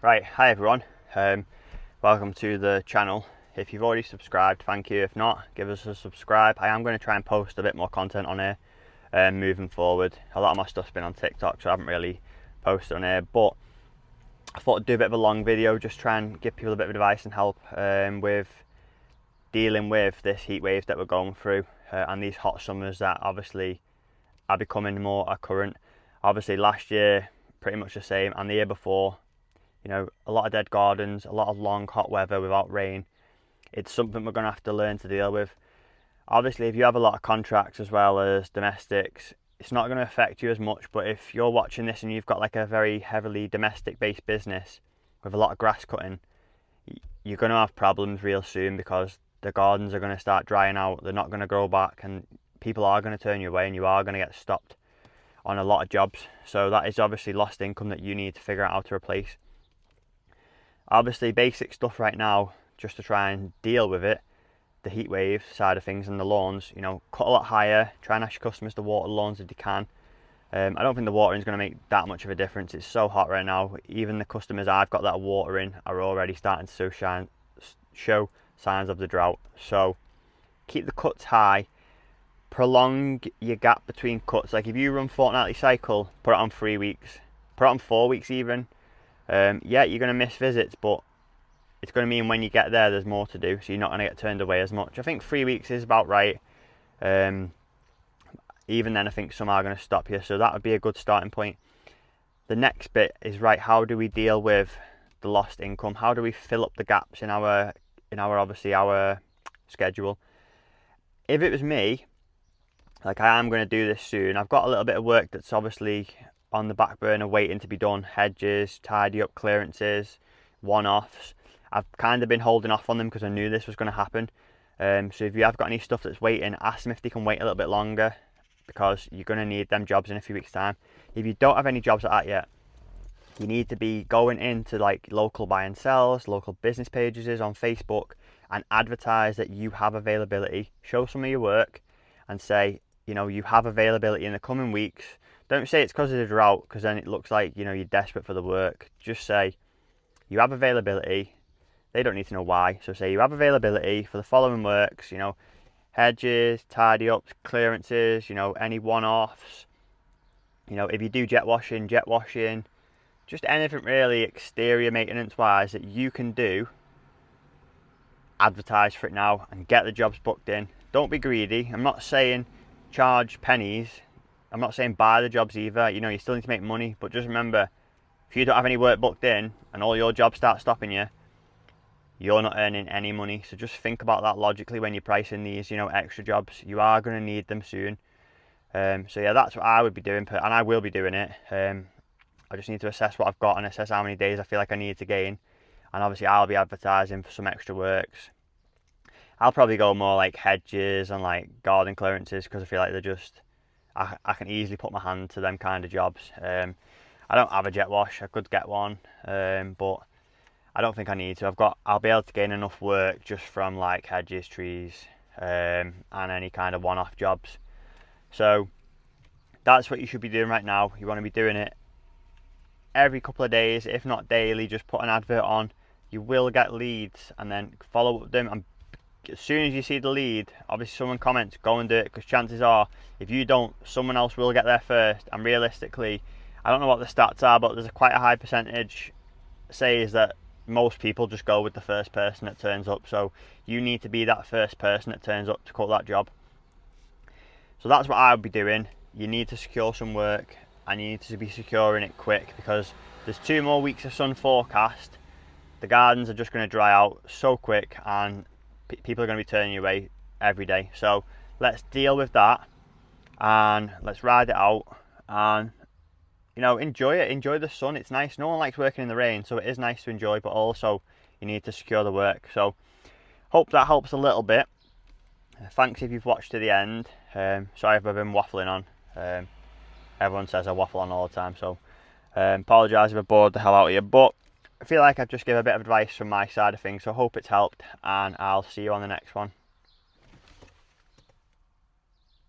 Right, hi everyone. Welcome to the channel. If you've already subscribed, thank you. If not, give us a subscribe. I am going to try and post a bit more content on here moving forward. A lot of my stuff's been on TikTok, so I haven't really posted on here, but I thought I'd do a bit of a long video, just try and give people a bit of advice and help with dealing with this heat wave that we're going through and these hot summers that obviously are becoming more current. Obviously last year pretty much the same, and the year before, you know, a lot of dead gardens, a lot of long hot weather without rain. It's something we're going to have to learn to deal with. Obviously if you have a lot of contracts as well as domestics, it's not going to affect you as much, but if you're watching this and you've got like a very heavily domestic based business with a lot of grass cutting, you're going to have problems real soon because the gardens are going to start drying out, they're not going to grow back, and people are going to turn you away and you are going to get stopped on a lot of jobs. So that is obviously lost income that you need to figure out how to replace. Obviously basic stuff right now, just to try and deal with it, the heat wave side of things and the lawns, you know, cut a lot higher, try and ask your customers to water the lawns if they can. I don't think the watering is going to make that much of a difference. It's so hot right now. Even the customers I've got that are watering are already starting to show signs of the drought. So keep the cuts high, prolong your gap between cuts. Like if you run fortnightly cycle, put it on 3 weeks, put it on 4 weeks even. Yeah, you're going to miss visits, but it's going to mean when you get there there's more to do, so you're not going to get turned away as much. I think 3 weeks is about right. Even then I think some are going to stop you, so that would be a good starting point. The next bit is, right, how do we deal with the lost income? How do we fill up the gaps in our obviously our schedule? If it was me, like I am going to do this soon, I've got a little bit of work that's obviously on the back burner waiting to be done. Hedges, tidy up, clearances, one-offs. I've kind of been holding off on them because I knew this was going to happen. So if you have got any stuff that's waiting, ask them if they can wait a little bit longer, because you're going to need them jobs in a few weeks time. If you don't have any jobs like that yet, you need to be going into like local buy and sells, local business pages on Facebook, and advertise that you have availability. Show some of your work and say, you know, you have availability in the coming weeks. Don't say it's because of the drought, because then it looks like, you know, you're desperate for the work. Just say you have availability. They don't need to know why. So say you have availability for the following works, you know, hedges, tidy ups, clearances, you know, any one-offs. You know, if you do jet washing, just anything really exterior maintenance wise that you can do, advertise for it now and get the jobs booked in. Don't be greedy. I'm not saying charge pennies. I'm not saying buy the jobs either. You know, you still need to make money, but just remember, if you don't have any work booked in and all your jobs start stopping you, you're not earning any money. So just think about that logically when you're pricing these, you know, extra jobs. You are going to need them soon. So yeah, that's what I would be doing, and I will be doing it. I just need to assess what I've got and assess how many days I feel like I need to gain. And obviously I'll be advertising for some extra works. I'll probably go more like hedges and like garden clearances, because I feel like they're just, I can easily put my hand to them kind of jobs. I don't have a jet wash. I could get one, but I don't think I need to. I'll be able to gain enough work just from like hedges, trees, and any kind of one-off jobs. So that's what you should be doing right now. You want to be doing it every couple of days, if not daily. Just put an advert on. You will get leads, and then follow up with them. And as soon as you see the lead, obviously someone comments, go and do it, because chances are if you don't, someone else will get there first. And realistically, I don't know what the stats are, but there's quite a high percentage says that most people just go with the first person that turns up. So you need to be that first person that turns up to cut that job. So that's what I would be doing. You need to secure some work, and you need to be securing it quick, because there's 2 more weeks of sun forecast. The gardens are just going to dry out so quick, and people are going to be turning you away every day. So let's deal with that, and let's ride it out, and you know, enjoy it. Enjoy the sun. It's nice. No one likes working in the rain, so it is nice to enjoy, but also you need to secure the work. So hope that helps a little bit. Thanks if you've watched to the end. Sorry if I've been waffling on. Everyone says I waffle on all the time, so apologise if I bored the hell out of you, but I feel like I've just given a bit of advice from my side of things, so I hope it's helped, and I'll see you on the next one.